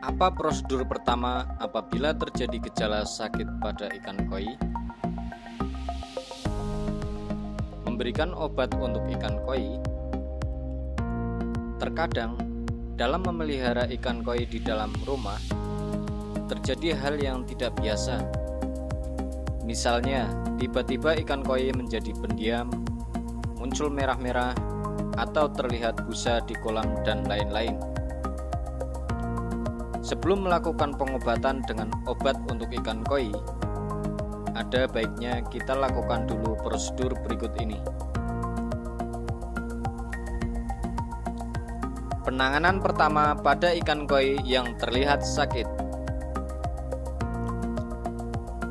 Apa prosedur pertama apabila terjadi gejala sakit pada ikan koi? Memberikan obat untuk ikan koi. Terkadang dalam memelihara ikan koi di dalam rumah terjadi hal yang tidak biasa. Misalnya, tiba-tiba ikan koi menjadi pendiam, muncul merah-merah, atau terlihat busa di kolam dan lain-lain. Sebelum melakukan pengobatan dengan obat untuk ikan koi, ada baiknya kita lakukan dulu prosedur berikut ini. Penanganan pertama pada ikan koi yang terlihat sakit.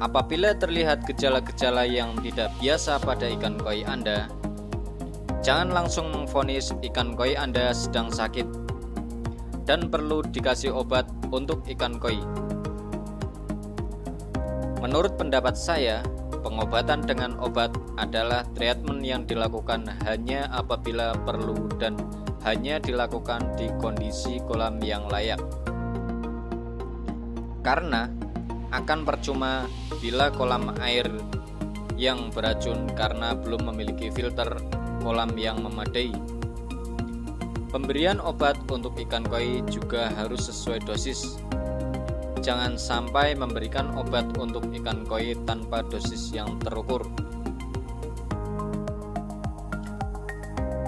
Apabila terlihat gejala-gejala yang tidak biasa pada ikan koi Anda, jangan langsung memvonis ikan koi Anda sedang sakit dan perlu dikasih obat untuk ikan koi. Menurut pendapat saya, pengobatan dengan obat adalah treatment yang dilakukan hanya apabila perlu dan hanya dilakukan di kondisi kolam yang layak. Karena akan percuma bila kolam air yang beracun karena belum memiliki filter kolam yang memadai. Pemberian obat untuk ikan koi juga harus sesuai dosis. Jangan sampai memberikan obat untuk ikan koi tanpa dosis yang terukur.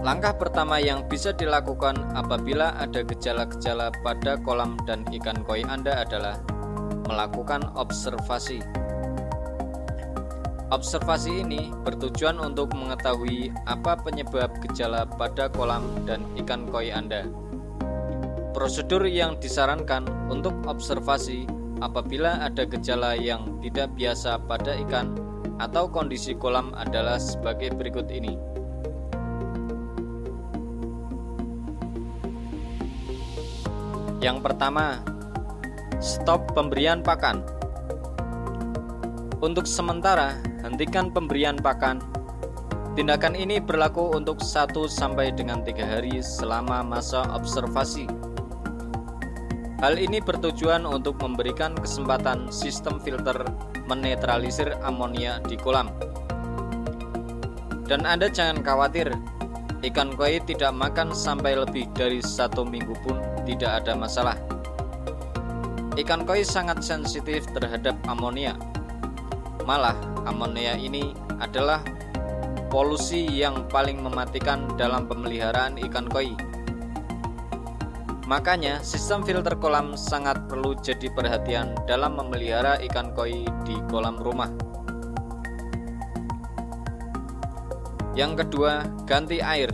Langkah pertama yang bisa dilakukan apabila ada gejala-gejala pada kolam dan ikan koi Anda adalah melakukan observasi. Observasi ini bertujuan untuk mengetahui apa penyebab gejala pada kolam dan ikan koi Anda. Prosedur yang disarankan untuk observasi apabila ada gejala yang tidak biasa pada ikan atau kondisi kolam adalah sebagai berikut ini. Yang pertama, stop pemberian pakan. Untuk sementara, hentikan pemberian pakan. Tindakan ini berlaku untuk 1 sampai dengan 3 hari selama masa observasi. Hal ini bertujuan untuk memberikan kesempatan sistem filter menetralisir amonia di kolam. Dan Anda jangan khawatir, ikan koi tidak makan sampai lebih dari 1 minggu pun tidak ada masalah. Ikan koi sangat sensitif terhadap amonia. Malah, amonia ini adalah polusi yang paling mematikan dalam pemeliharaan ikan koi. Makanya, sistem filter kolam sangat perlu jadi perhatian dalam memelihara ikan koi di kolam rumah. Yang kedua, ganti air.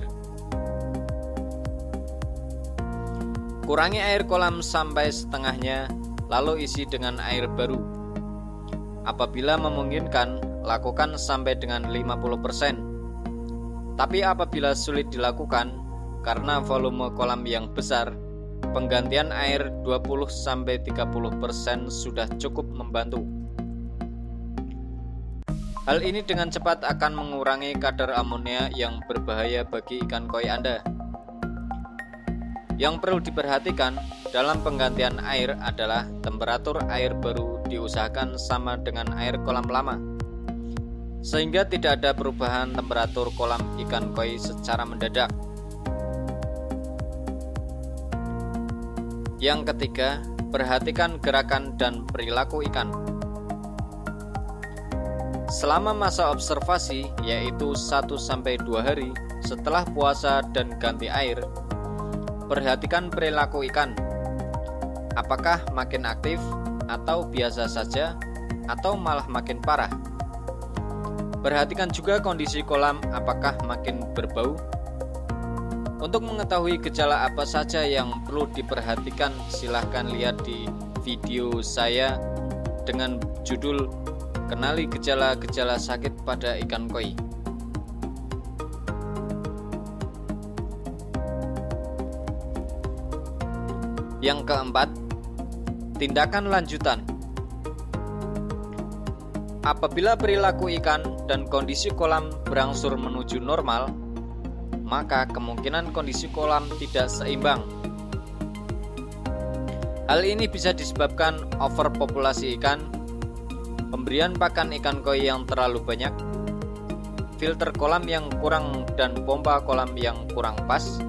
Kurangi air kolam sampai setengahnya, lalu isi dengan air baru. Apabila memungkinkan, lakukan sampai dengan 50%. Tapi apabila sulit dilakukan karena volume kolam yang besar, penggantian air 20-30% sudah cukup membantu. Hal ini dengan cepat akan mengurangi kadar amonia yang berbahaya bagi ikan koi Anda. Yang perlu diperhatikan dalam penggantian air adalah temperatur air baru diusahakan sama dengan air kolam lama, sehingga tidak ada perubahan temperatur kolam ikan koi secara mendadak. Yang ketiga, perhatikan gerakan dan perilaku ikan. Selama masa observasi, yaitu 1-2 hari setelah puasa dan ganti air, perhatikan perilaku ikan. Apakah makin aktif, atau biasa saja, atau malah makin parah? Perhatikan juga kondisi kolam, apakah makin berbau? Untuk mengetahui gejala apa saja yang perlu diperhatikan, silahkan lihat di video saya dengan judul "Kenali Gejala-Gejala Sakit pada Ikan Koi". Yang keempat, tindakan lanjutan. Apabila perilaku ikan dan kondisi kolam berangsur menuju normal, maka kemungkinan kondisi kolam tidak seimbang. Hal ini bisa disebabkan overpopulasi ikan, pemberian pakan ikan koi yang terlalu banyak, filter kolam yang kurang dan pompa kolam yang kurang pas.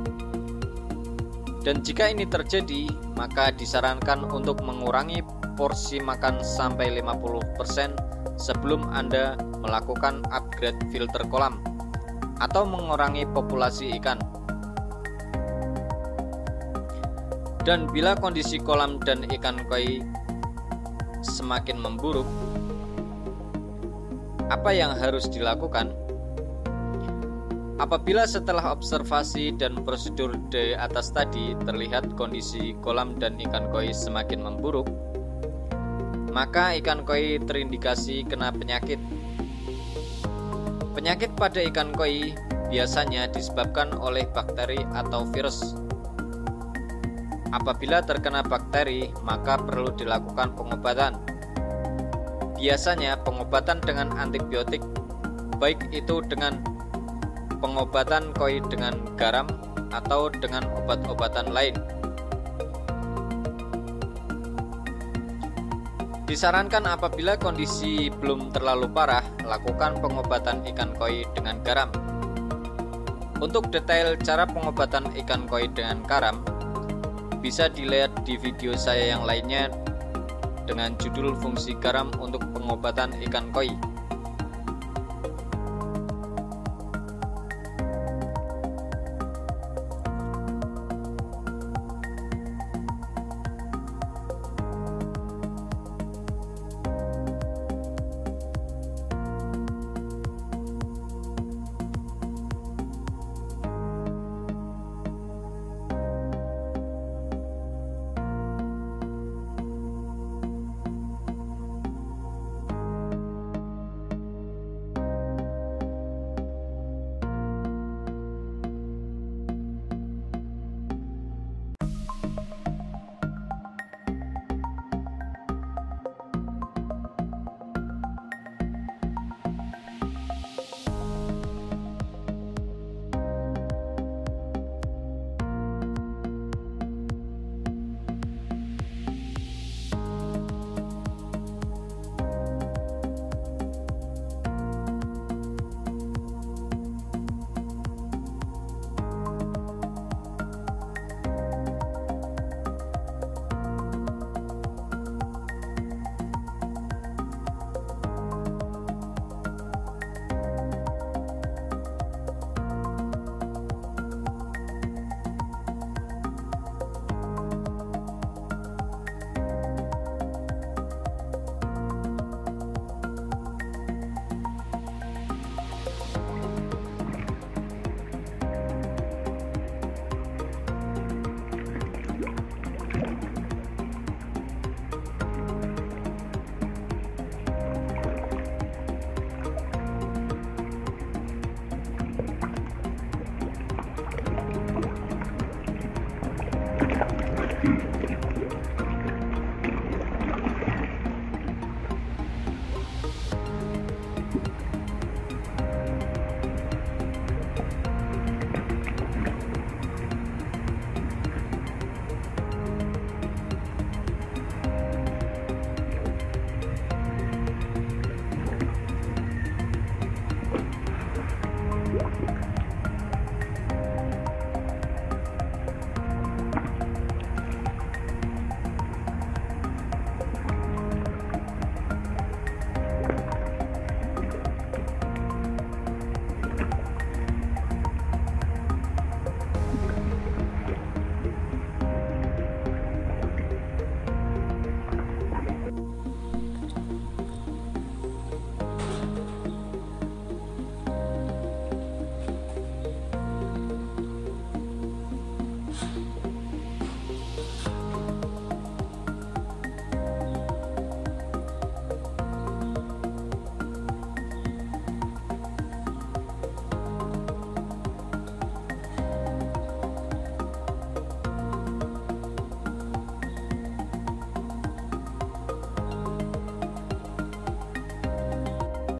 Dan jika ini terjadi, maka disarankan untuk mengurangi porsi makan sampai 50% sebelum Anda melakukan upgrade filter kolam atau mengurangi populasi ikan. Dan bila kondisi kolam dan ikan koi semakin memburuk, apa yang harus dilakukan? Apabila setelah observasi dan prosedur di atas tadi terlihat kondisi kolam dan ikan koi semakin memburuk, maka ikan koi terindikasi kena penyakit. Penyakit pada ikan koi biasanya disebabkan oleh bakteri atau virus. Apabila terkena bakteri, maka perlu dilakukan pengobatan. Biasanya pengobatan dengan antibiotik, baik itu dengan pengobatan koi dengan garam atau dengan obat-obatan lain. Disarankan apabila kondisi belum terlalu parah, lakukan pengobatan ikan koi dengan garam. Untuk detail cara pengobatan ikan koi dengan garam, bisa dilihat di video saya yang lainnya dengan judul fungsi garam untuk pengobatan ikan koi.